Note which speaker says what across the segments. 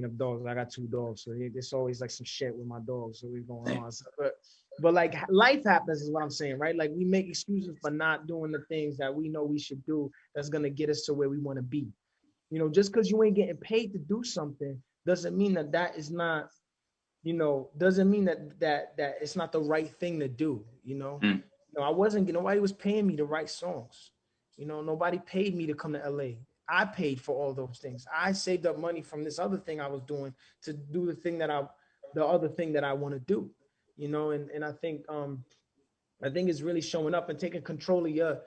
Speaker 1: of dogs, I got two dogs, so it's always like some shit with my dogs. So we going on. So, but like life happens is what I'm saying, right? Like we make excuses for not doing the things that we know we should do. That's gonna get us to where we want to be. Just because you ain't getting paid to do something doesn't mean that is not. Doesn't mean that it's not the right thing to do.
Speaker 2: Mm.
Speaker 1: I wasn't. Nobody was paying me to write songs. Nobody paid me to come to LA. I paid for all those things. I saved up money from this other thing I was doing to do the other thing that I want to do. And I think it's really showing up and taking control of your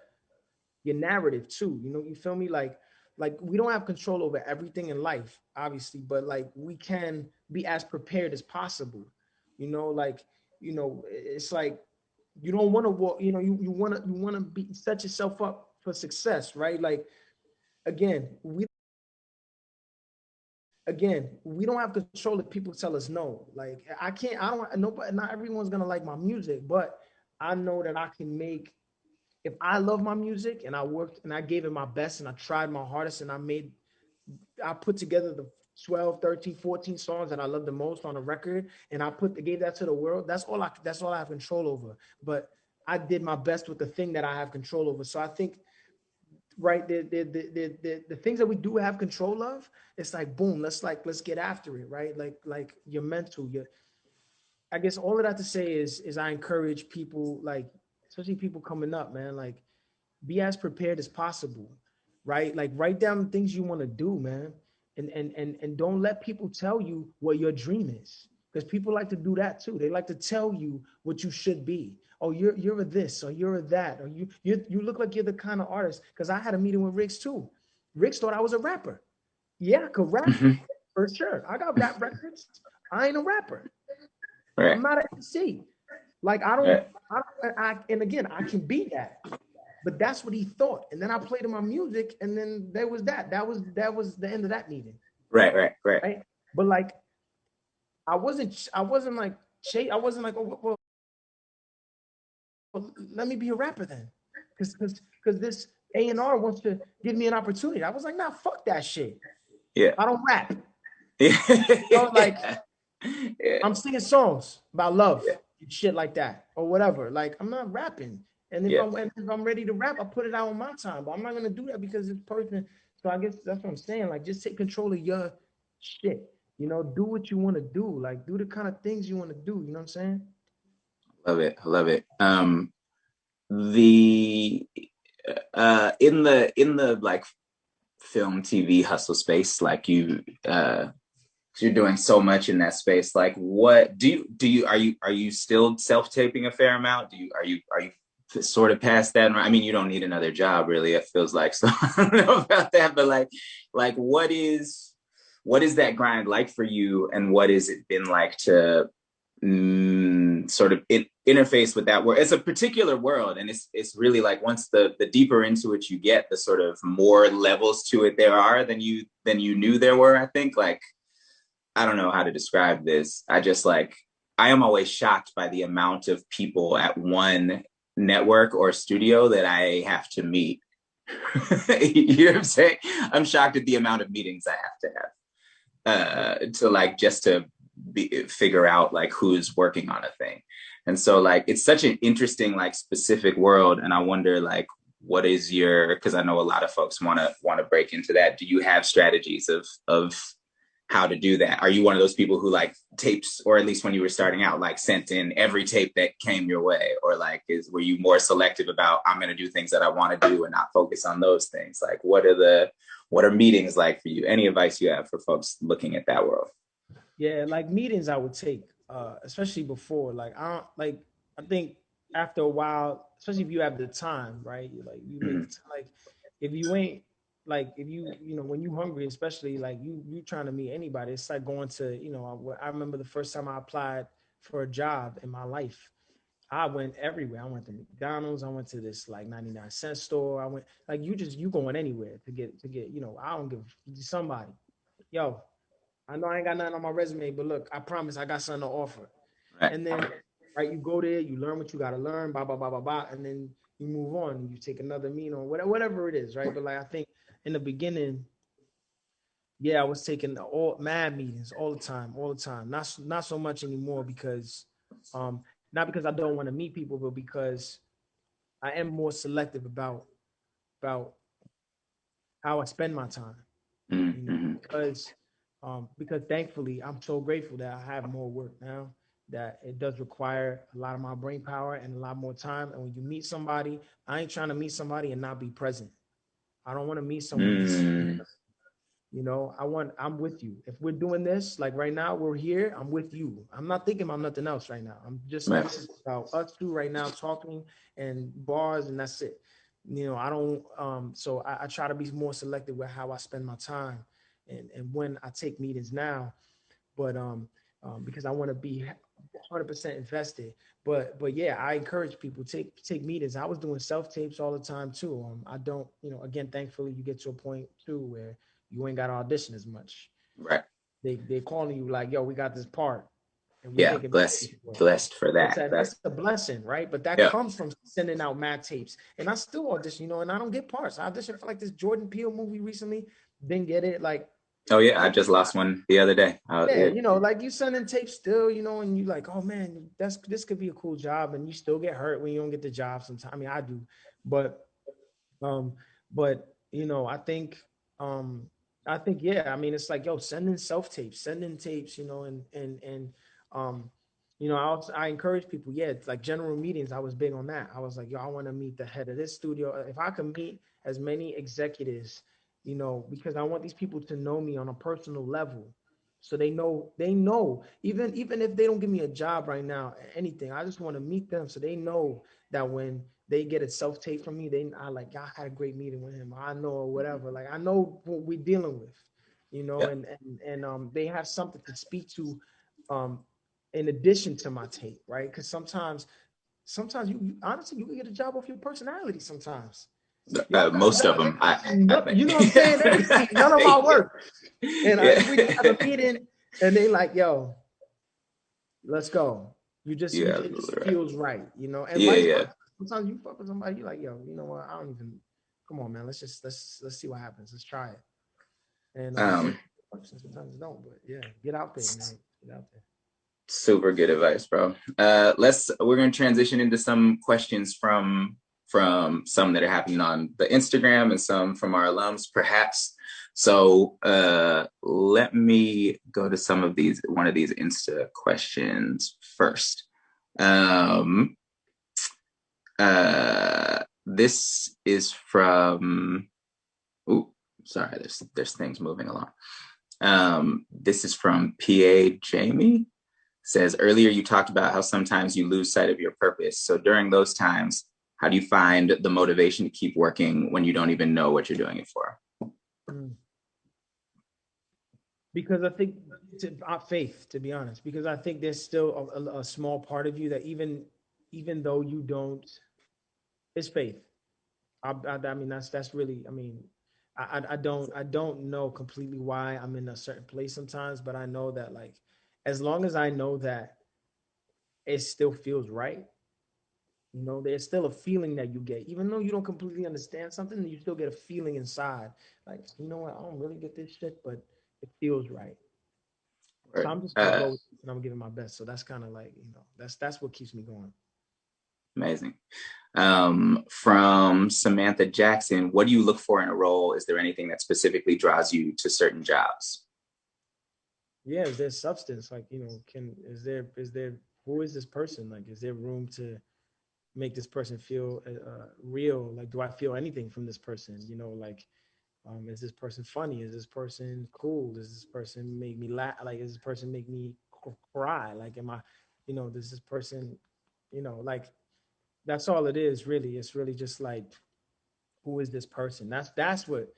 Speaker 1: narrative too. You feel me? Like we don't have control over everything in life, obviously, but like we can be as prepared as possible. Like, it's like you don't want to walk, you want to be set yourself up for success, right? Like again, we don't have control if people tell us no. Like I don't nobody not everyone's gonna like my music, but I know that I can make if I love my music and I worked and I gave it my best and I tried my hardest and I put together the 12, 13, 14 songs that I love the most on a record and gave that to the world. That's all I have control over. But I did my best with the thing that I have control over. So I think right the things that we do have control of, it's like boom, let's get after it, right? Like your mental, your I guess all of that to say is I encourage people, like especially people coming up, man, like be as prepared as possible, right? Like write down things you want to do, man. And don't let people tell you what your dream is. Because people like to do that too. They like to tell you what you should be. Oh, you're a this or you're a that, or you look like you're the kind of artist. Because I had a meeting with Riggs too. Riggs thought I was a rapper. Yeah, I could rap
Speaker 2: Mhm.
Speaker 1: for sure. I got rap records. I ain't a rapper. I'm
Speaker 2: Right.
Speaker 1: not an MC. Like I don't,
Speaker 2: Right.
Speaker 1: and again, I can be that. But that's what he thought. And then I played him my music, and then there was that. That was the end of that meeting,
Speaker 2: Right. Right. Right.
Speaker 1: right? But like I wasn't like I wasn't like, oh well, let me be a rapper then, because this A&R wants to give me an opportunity. I was like, nah, fuck that shit.
Speaker 2: Yeah.
Speaker 1: I don't rap. Like
Speaker 2: Yeah. Yeah.
Speaker 1: I'm singing songs about love and shit like that or whatever. Like I'm not rapping.
Speaker 2: Yeah.
Speaker 1: And if I'm ready to rap, I put it out on my time. But I'm not gonna do that because it's person. So I guess that's what I'm saying. Like just take control of your shit. Do what you want to do. Like do the kind of things you want to do. You know what I'm saying?
Speaker 2: Love it. I love it. The in the like film TV hustle space, like you're doing so much in that space. Like what do you are you still self-taping a fair amount? Are you sort of past that? I mean, you don't need another job really, it feels like. So I don't know about that, but like what is that grind like for you, and what has it been like to sort of interface with that world? It's a particular world, and it's really like once the deeper into it you get, the sort of more levels to it there are than you knew there were. I think, like, I don't know how to describe this. I just like, I am always shocked by the amount of people at one network or studio that I have to meet. You know what I'm saying? I'm shocked at the amount of meetings I have to to like just to figure out like who's working on a thing. And so like it's such an interesting like specific world, and I wonder like what is your, because I know a lot of folks want to break into that. Do you have strategies of how to do that? Are you one of those people who like tapes, or at least when you were starting out, like sent in every tape that came your way, or like were you more selective about, I'm going to do things that I want to do and not focus on those things? Like what are meetings like for you? Any advice you have for folks looking at that world?
Speaker 1: Yeah, like meetings I would take, especially before. Like I think after a while, especially if you have the time, right? Like you make the
Speaker 2: Mm-hmm.
Speaker 1: time. Like if you ain't like if when you hungry, especially like you trying to meet anybody, it's like going to I remember the first time I applied for a job in my life. I went everywhere. I went to McDonald's. I went to this like 99-cent store. I went like you going anywhere to get I don't give somebody. Yo, I know I ain't got nothing on my resume, but look, I promise I got something to offer.
Speaker 2: Right.
Speaker 1: And then, right, you go there, you learn what you got to learn, blah, blah, blah, blah, blah. And then you move on and you take another meeting or whatever it is, right? But like, I think in the beginning, Yeah, I was taking all mad meetings all the time, all the time. Not so much anymore because, not because I don't want to meet people, but because I am more selective about how I spend my time. You know,
Speaker 2: Mm-hmm.
Speaker 1: because thankfully I'm so grateful that I have more work now. That it does require a lot of my brain power and a lot more time. And when you meet somebody, I ain't trying to meet somebody and not be present. I don't want to meet someone and speak.
Speaker 2: Mm.
Speaker 1: You know, I'm with you. If we're doing this, like right now, we're here, I'm with you. I'm not thinking about nothing else right now.
Speaker 2: Right.
Speaker 1: This is about us two right now talking and bars, and that's it. You know, I don't, so I try to be more selective with how I spend my time and when I take meetings now, but, because I want to be 100% invested. But yeah, I encourage people take meetings. I was doing self tapes all the time too. I don't, again, thankfully you get to a point too where you ain't got to audition as much.
Speaker 2: Right.
Speaker 1: They calling you like, yo, we got this part, and we
Speaker 2: Yeah.
Speaker 1: taking
Speaker 2: Blessed.
Speaker 1: for it.
Speaker 2: Blessed for that.
Speaker 1: That's a blessing, right? But that
Speaker 2: Yeah.
Speaker 1: comes from sending out mad tapes, and I still audition, and I don't get parts. I auditioned for like this Jordan Peele movie recently, didn't get it. Like,
Speaker 2: Oh yeah. I
Speaker 1: it,
Speaker 2: just lost one the other day.
Speaker 1: yeah, like you sending tapes still, and you like, oh man, this could be a cool job, and you still get hurt when you don't get the job sometimes. I mean, I do, but um, um, I think, yeah, I mean, it's like, yo, sending self tapes, sending tapes, um, I encourage people, yeah, it's like general meetings. I was big on that. I was like, yo, I want to meet the head of this studio. If I can meet as many executives, because I want these people to know me on a personal level. So they know, even if they don't give me a job right now, anything, I just want to meet them so they know that when they get a self tape from me, I like, I had a great meeting with him. I know, or whatever. Like, I know what we're dealing with,
Speaker 2: Yeah.
Speaker 1: they have something to speak to, um, in addition to my tape, right? Because sometimes you honestly you can get a job off your personality. Sometimes, yo, I got
Speaker 2: Most of them. I think.
Speaker 1: you know what I'm saying? They ain't seen none of my work, and we
Speaker 2: Yeah.
Speaker 1: have a meeting, and they like, yo, let's go.
Speaker 2: Yeah.
Speaker 1: It just
Speaker 2: Right.
Speaker 1: feels right, and
Speaker 2: Yeah.
Speaker 1: vice
Speaker 2: Yeah.
Speaker 1: versa. Sometimes you fuck with somebody, you like, yo, you know what? I don't even. Come on, man. Let's see what happens. Let's try it. And
Speaker 2: Um,
Speaker 1: sometimes it works and sometimes it don't. But yeah, get out there, man. Get out there.
Speaker 2: Super good advice, bro. We're gonna transition into some questions from some that are happening on the Instagram and some from our alums, perhaps. So let me go to one of these Insta questions first. Um, this is from. Ooh, sorry. There's things moving along. This is from PA Jamie. Says earlier you talked about how sometimes you lose sight of your purpose. So during those times, how do you find the motivation to keep working when you don't even know what you're doing it for?
Speaker 1: Mm. Because I think faith, to be honest, because I think there's still a small part of you that even though you don't, it's faith. I mean, that's really, I mean, I don't know completely why I'm in a certain place sometimes, but I know that, like, as long as I know that it still feels right, there's still a feeling that you get, even though you don't completely understand something, you still get a feeling inside, like, you know what, I don't really get this shit, but it feels right. So
Speaker 2: Right.
Speaker 1: I'm just gonna go with it and I'm giving my best. So that's kind of like, that's what keeps me going.
Speaker 2: Amazing. From Samantha Jackson, what do you look for in a role? Is there anything that specifically draws you to certain jobs?
Speaker 1: Yeah, is there substance? Like, is there who is this person? Like, is there room to make this person feel real? Like, do I feel anything from this person? Like, is this person funny? Is this person cool? Does this person make me laugh? Like, does this person make me cry? Like, am I, does this person, like, that's all it is, really. It's really just like, who is this person? That's what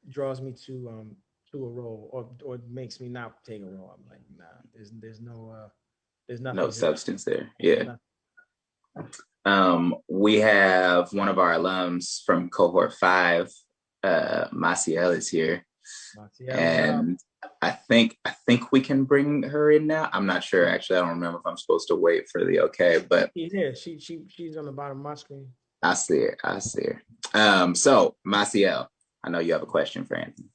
Speaker 1: draws me to a role, or makes me not take a role. I'm like, nah, there's
Speaker 2: No
Speaker 1: nothing here.
Speaker 2: substance there.
Speaker 1: There's
Speaker 2: Yeah.
Speaker 1: nothing.
Speaker 2: We have one of our alums from cohort 5, Maciel is here.
Speaker 1: Martial is up.
Speaker 2: And I think we can bring her in now. I'm not sure actually. I don't remember if I'm supposed to wait for the okay, but
Speaker 1: She's here. She's on the bottom of my screen.
Speaker 2: I see her. I see her. So Maciel, I know you have a question for Anthony.